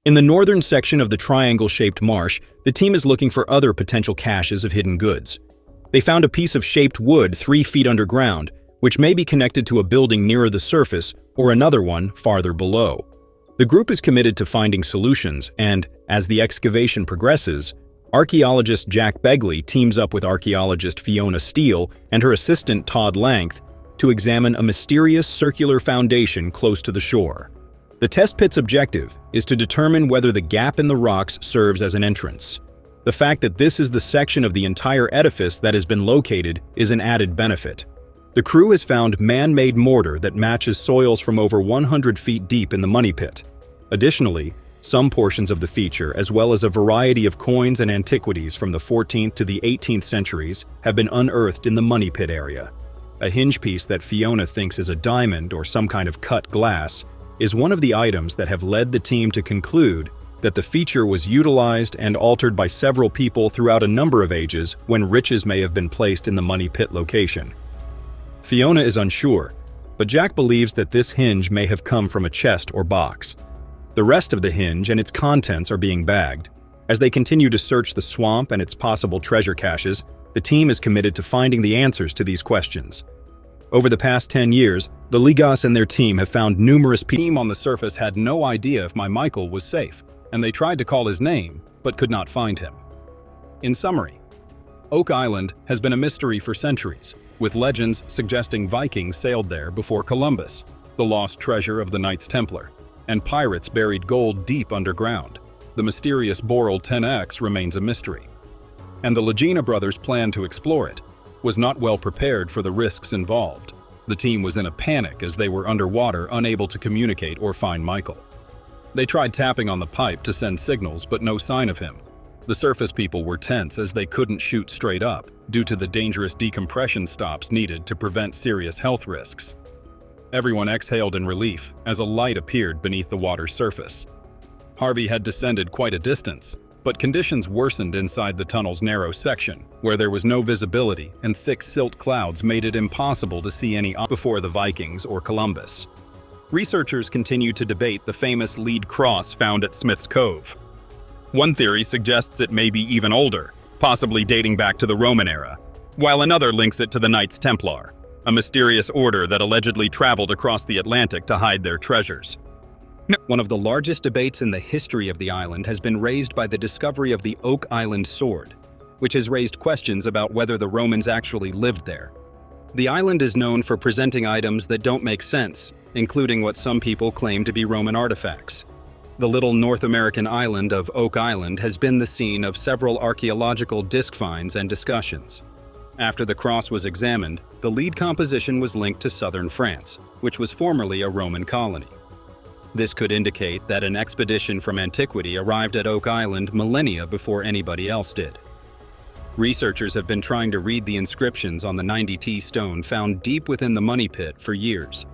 In the northern section of the triangle-shaped marsh, the team is looking for other potential caches of hidden goods. They found a piece of shaped wood 3 feet underground, which may be connected to a building nearer the surface or another one farther below. The group is committed to finding solutions, and, as the excavation progresses, archaeologist Jack Begley teams up with archaeologist Fiona Steele and her assistant Todd Langth to examine a mysterious circular foundation close to the shore. The test pit's objective is to determine whether the gap in the rocks serves as an entrance. The fact that this is the section of the entire edifice that has been located is an added benefit. The crew has found man-made mortar that matches soils from over 100 feet deep in the money pit. Additionally, some portions of the feature, as well as a variety of coins and antiquities from the 14th to the 18th centuries, have been unearthed in the money pit area. A hinge piece that Fiona thinks is a diamond or some kind of cut glass is one of the items that have led the team to conclude that the feature was utilized and altered by several people throughout a number of ages when riches may have been placed in the money pit location. Fiona is unsure, but Jack believes that this hinge may have come from a chest or box. The rest of the hinge and its contents are being bagged. As they continue to search the swamp and its possible treasure caches, the team is committed to finding the answers to these questions. Over the past 10 years, the Ligas and their team have found numerous people. The team on the surface had no idea if my Michael was safe, and they tried to call his name, but could not find him. In summary, Oak Island has been a mystery for centuries, with legends suggesting Vikings sailed there before Columbus, the lost treasure of the Knights Templar, and pirates buried gold deep underground. The mysterious Boral 10X remains a mystery, and the Lagena brothers' plan to explore it was not well prepared for the risks involved. The team was in a panic as they were underwater, unable to communicate or find Michael. They tried tapping on the pipe to send signals, but no sign of him. The surface people were tense as they couldn't shoot straight up due to the dangerous decompression stops needed to prevent serious health risks. Everyone exhaled in relief as a light appeared beneath the water's surface. Harvey had descended quite a distance, but conditions worsened inside the tunnel's narrow section, where there was no visibility and thick silt clouds made it impossible to see any before the Vikings or Columbus. Researchers continue to debate the famous lead cross found at Smith's Cove. One theory suggests it may be even older, possibly dating back to the Roman era, while another links it to the Knights Templar, a mysterious order that allegedly traveled across the Atlantic to hide their treasures. One of the largest debates in the history of the island has been raised by the discovery of the Oak Island sword, which has raised questions about whether the Romans actually lived there. The island is known for presenting items that don't make sense, including what some people claim to be Roman artifacts. The little North American island of Oak Island has been the scene of several archaeological disc finds and discussions. After the cross was examined, the lead composition was linked to southern France, which was formerly a Roman colony. This could indicate that an expedition from antiquity arrived at Oak Island millennia before anybody else did. Researchers have been trying to read the inscriptions on the 90T stone found deep within the money pit for years,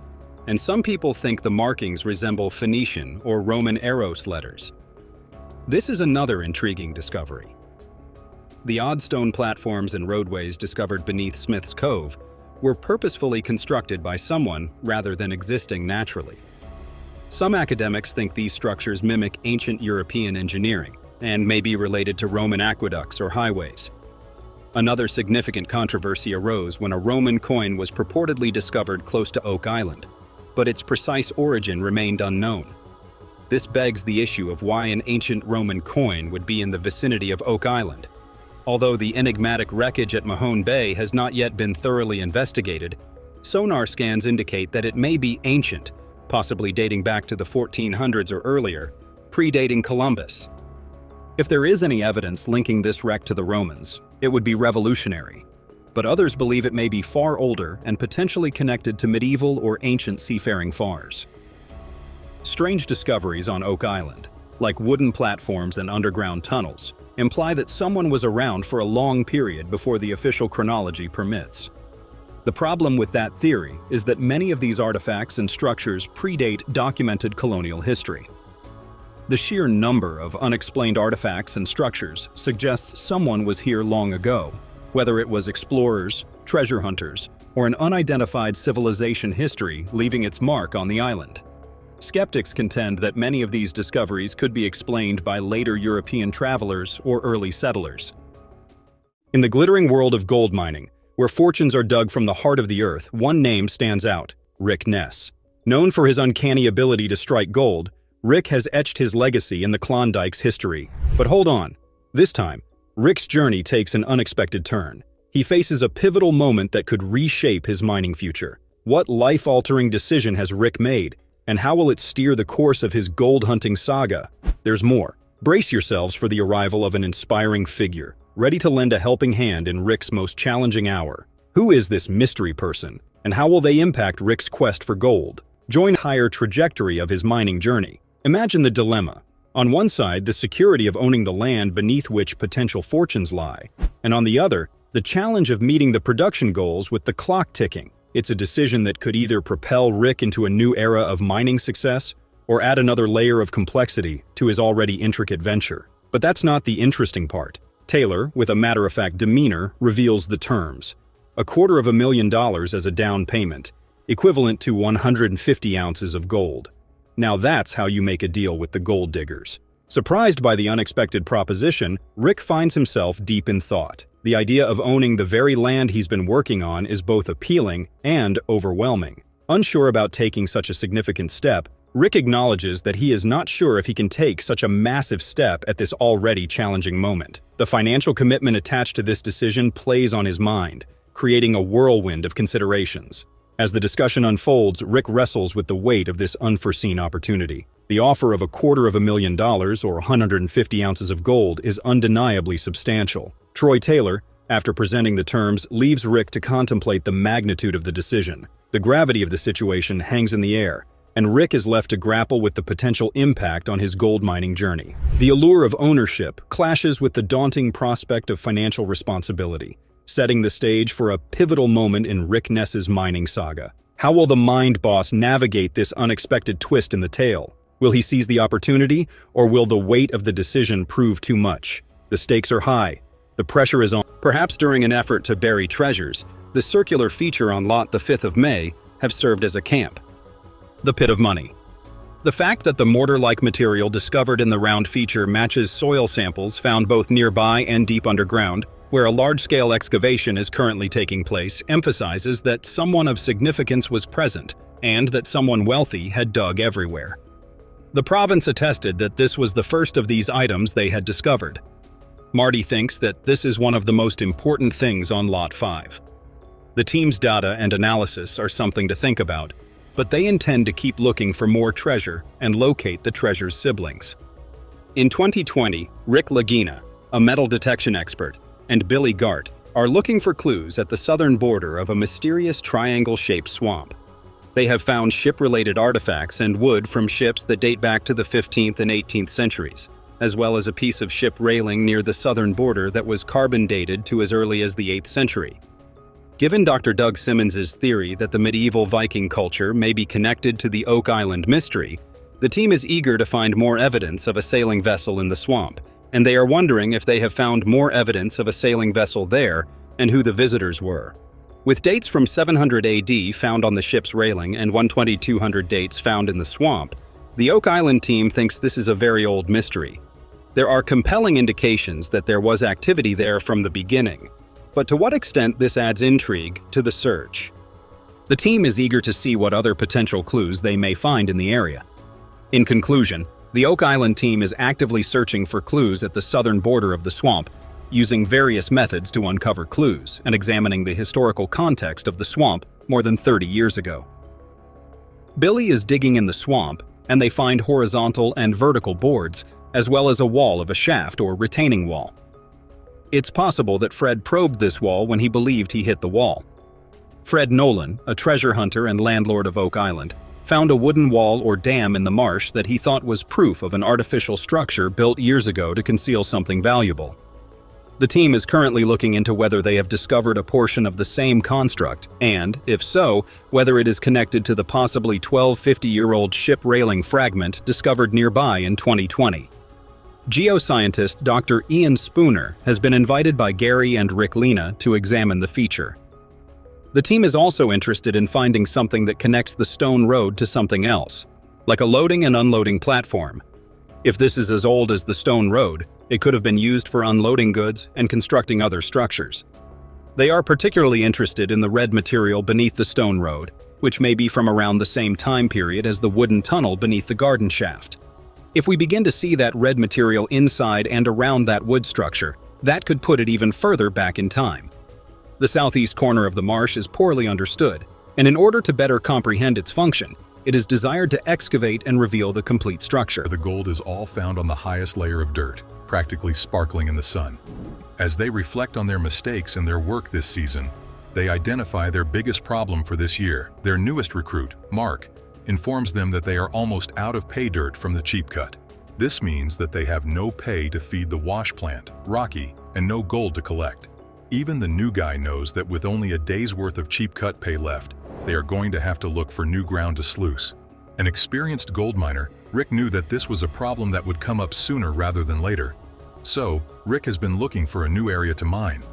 and some people think the markings resemble Phoenician or Roman Eros letters. This is another intriguing discovery. The odd stone platforms and roadways discovered beneath Smith's Cove were purposefully constructed by someone rather than existing naturally. Some academics think these structures mimic ancient European engineering and may be related to Roman aqueducts or highways. Another significant controversy arose when a Roman coin was purportedly discovered close to Oak Island, but its precise origin remained unknown. This begs the issue of why an ancient Roman coin would be in the vicinity of Oak Island. Although the enigmatic wreckage at Mahone Bay has not yet been thoroughly investigated, sonar scans indicate that it may be ancient, possibly dating back to the 1400s or earlier, predating Columbus. If there is any evidence linking this wreck to the Romans, it would be revolutionary, but others believe it may be far older and potentially connected to medieval or ancient seafaring fars. Strange discoveries on Oak Island, like wooden platforms and underground tunnels, imply that someone was around for a long period before the official chronology permits. The problem with that theory is that many of these artifacts and structures predate documented colonial history. The sheer number of unexplained artifacts and structures suggests someone was here long ago, whether it was explorers, treasure hunters, or an unidentified civilization history leaving its mark on the island. Skeptics contend that many of these discoveries could be explained by later European travelers or early settlers. In the glittering world of gold mining, where fortunes are dug from the heart of the earth, one name stands out: Rick Ness. Known for his uncanny ability to strike gold, Rick has etched his legacy in the Klondike's history. But hold on. This time, Rick's journey takes an unexpected turn. He faces a pivotal moment that could reshape his mining future. What life-altering decision has Rick made, and how will it steer the course of his gold-hunting saga? There's more. Brace yourselves for the arrival of an inspiring figure, ready to lend a helping hand in Rick's most challenging hour. Who is this mystery person, and how will they impact Rick's quest for gold? Join the higher trajectory of his mining journey. Imagine the dilemma. On one side, the security of owning the land beneath which potential fortunes lie, and on the other, the challenge of meeting the production goals with the clock ticking. It's a decision that could either propel Rick into a new era of mining success or add another layer of complexity to his already intricate venture. But that's not the interesting part. Taylor, with a matter-of-fact demeanor, reveals the terms. $250,000 as a down payment, equivalent to 150 ounces of gold. Now that's how you make a deal with the gold diggers. Surprised by the unexpected proposition, Rick finds himself deep in thought. The idea of owning the very land he's been working on is both appealing and overwhelming. Unsure about taking such a significant step, Rick acknowledges that he is not sure if he can take such a massive step at this already challenging moment. The financial commitment attached to this decision plays on his mind, creating a whirlwind of considerations. As the discussion unfolds, Rick wrestles with the weight of this unforeseen opportunity. The offer of $250,000 or 150 ounces of gold is undeniably substantial. Troy Taylor, after presenting the terms, leaves Rick to contemplate the magnitude of the decision. The gravity of the situation hangs in the air, and Rick is left to grapple with the potential impact on his gold mining journey. The allure of ownership clashes with the daunting prospect of financial responsibility, setting the stage for a pivotal moment in Rick Ness's mining saga. How will the mind boss navigate this unexpected twist in the tale? Will he seize the opportunity, or will the weight of the decision prove too much? The stakes are high. The pressure is on. Perhaps during an effort to bury treasures, the circular feature on Lot the 5th of May have served as a camp. The Pit of Money. The fact that the mortar-like material discovered in the round feature matches soil samples found both nearby and deep underground, where a large-scale excavation is currently taking place, emphasizes that someone of significance was present and that someone wealthy had dug everywhere. The province attested that this was the first of these items they had discovered. Marty thinks that this is one of the most important things on Lot 5. The team's data and analysis are something to think about, but they intend to keep looking for more treasure and locate the treasure's siblings. In 2020, Rick Lagena, a metal detection expert, and Billy Gart are looking for clues at the southern border of a mysterious triangle-shaped swamp. They have found ship-related artifacts and wood from ships that date back to the 15th and 18th centuries, as well as a piece of ship railing near the southern border that was carbon-dated to as early as the 8th century. Given Dr. Doug Simmons's theory that the medieval Viking culture may be connected to the Oak Island mystery, the team is eager to find more evidence of a sailing vessel in the swamp, and they are wondering if they have found more evidence of a sailing vessel there and who the visitors were. With dates from 700 AD found on the ship's railing and 12200 dates found in the swamp, the Oak Island team thinks this is a very old mystery. There are compelling indications that there was activity there from the beginning, but to what extent this adds intrigue to the search? The team is eager to see what other potential clues they may find in the area. In conclusion, the Oak Island team is actively searching for clues at the southern border of the swamp, using various methods to uncover clues and examining the historical context of the swamp more than 30 years ago. Billy is digging in the swamp, and they find horizontal and vertical boards, as well as a wall of a shaft or retaining wall. It's possible that Fred probed this wall when he believed he hit the wall. Fred Nolan, a treasure hunter and landlord of Oak Island, found a wooden wall or dam in the marsh that he thought was proof of an artificial structure built years ago to conceal something valuable. The team is currently looking into whether they have discovered a portion of the same construct and, if so, whether it is connected to the possibly 1250-year-old ship railing fragment discovered nearby in 2020. Geoscientist Dr. Ian Spooner has been invited by Gary and LagIna to examine the feature. The team is also interested in finding something that connects the stone road to something else. like a loading and unloading platform. If this is as old as the stone road, it could have been used for unloading goods and constructing other structures. They are particularly interested in the red material beneath the stone road, which may be from around the same time period as the wooden tunnel beneath the garden shaft. If we begin to see that red material inside and around that wood structure, that could put it even further back in time. The southeast corner of the marsh is poorly understood, and in order to better comprehend its function, it is desired to excavate and reveal the complete structure. The gold is all found on the highest layer of dirt, practically sparkling in the sun. As they reflect on their mistakes and their work this season, they identify their biggest problem for this year. Their newest recruit, Mark, informs them that they are almost out of pay dirt from the cheap cut. This means that they have no pay to feed the wash plant, Rocky, and no gold to collect. Even the new guy knows that with only a day's worth of cheap cut pay left, they are going to have to look for new ground to sluice. An experienced gold miner, Rick knew that this was a problem that would come up sooner rather than later. So, Rick has been looking for a new area to mine.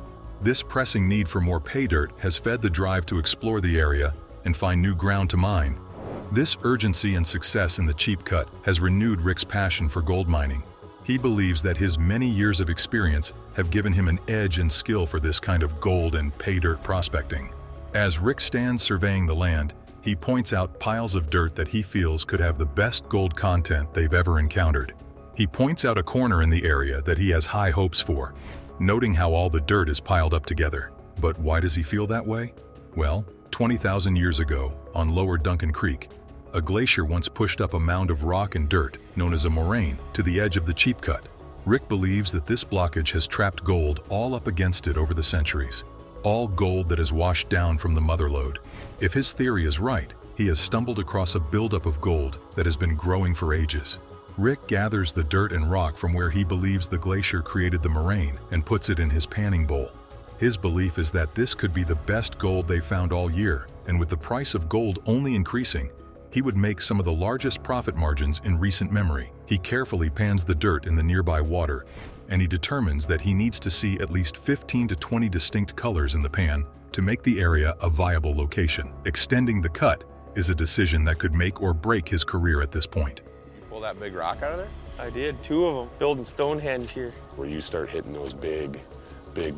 This pressing need for more pay dirt has fed the drive to explore the area and find new ground to mine. This urgency and success in the cheap cut has renewed Rick's passion for gold mining. He believes that his many years of experience have given him an edge and skill for this kind of gold and pay dirt prospecting. As Rick stands surveying the land, he points out piles of dirt that he feels could have the best gold content they've ever encountered. He points out a corner in the area that he has high hopes for, noting how all the dirt is piled up together. But why does he feel that way? Well, 20,000 years ago, on Lower Duncan Creek, a glacier once pushed up a mound of rock and dirt, known as a moraine, to the edge of the cheap cut. Rick believes that this blockage has trapped gold all up against it over the centuries. All gold that has washed down from the motherlode. If his theory is right, he has stumbled across a buildup of gold that has been growing for ages. Rick gathers the dirt and rock from where he believes the glacier created the moraine and puts it in his panning bowl. His belief is that this could be the best gold they found all year, and with the price of gold only increasing, he would make some of the largest profit margins in recent memory. He carefully pans the dirt in the nearby water, and he determines that he needs to see at least 15 to 20 distinct colors in the pan to make the area a viable location. Extending the cut is a decision that could make or break his career at this point. Pull that big rock out of there? I did, 2 of them, building Stonehenge here. Where you start hitting those big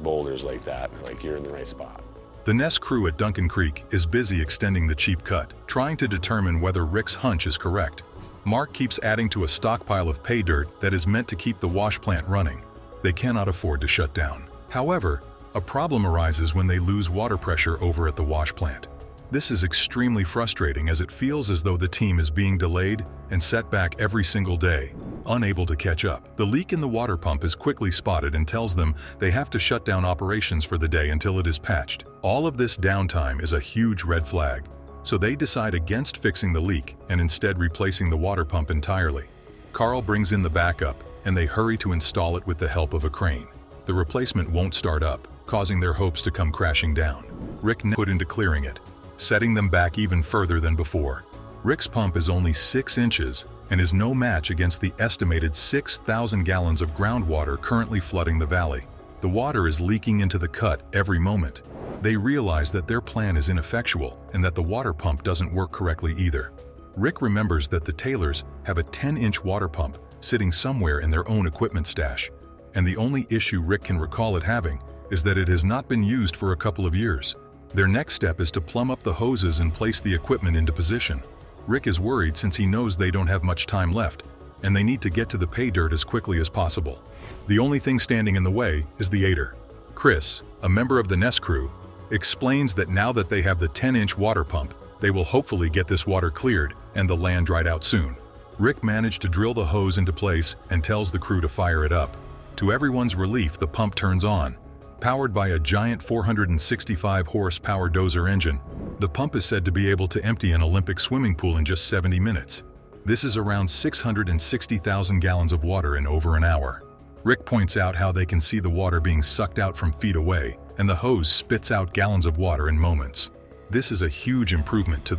boulders like that, like you're in the right spot. The Nest crew at Duncan Creek is busy extending the cheap cut, trying to determine whether Rick's hunch is correct. Mark keeps adding to a stockpile of pay dirt that is meant to keep the wash plant running. They cannot afford to shut down. However, a problem arises when they lose water pressure over at the wash plant. This is extremely frustrating as it feels as though the team is being delayed and set back every single day, unable to catch up. The leak in the water pump is quickly spotted and tells them they have to shut down operations for the day until it is patched. All of this downtime is a huge red flag, so they decide against fixing the leak and instead replacing the water pump entirely. Carl brings in the backup, and they hurry to install it with the help of a crane. The replacement won't start up, causing their hopes to come crashing down. Rick put into clearing it, setting them back even further than before. Rick's pump is only 6 inches and is no match against the estimated 6,000 gallons of groundwater currently flooding the valley. The water is leaking into the cut every moment. They realize that their plan is ineffectual and that the water pump doesn't work correctly either. Rick remembers that the Taylors have a 10-inch water pump sitting somewhere in their own equipment stash, and the only issue Rick can recall it having is that it has not been used for a couple of years. Their next step is to plumb up the hoses and place the equipment into position. Rick is worried since he knows they don't have much time left, and they need to get to the pay dirt as quickly as possible. The only thing standing in the way is the aider. Chris, a member of the Nest crew, explains that now that they have the 10-inch water pump, they will hopefully get this water cleared and the land dried out soon. Rick managed to drill the hose into place and tells the crew to fire it up. To everyone's relief, the pump turns on. Powered by a giant 465 horsepower dozer engine, the pump is said to be able to empty an Olympic swimming pool in just 70 minutes. This is around 660,000 gallons of water in over an hour. Rick points out how they can see the water being sucked out from feet away, and the hose spits out gallons of water in moments. This is a huge improvement to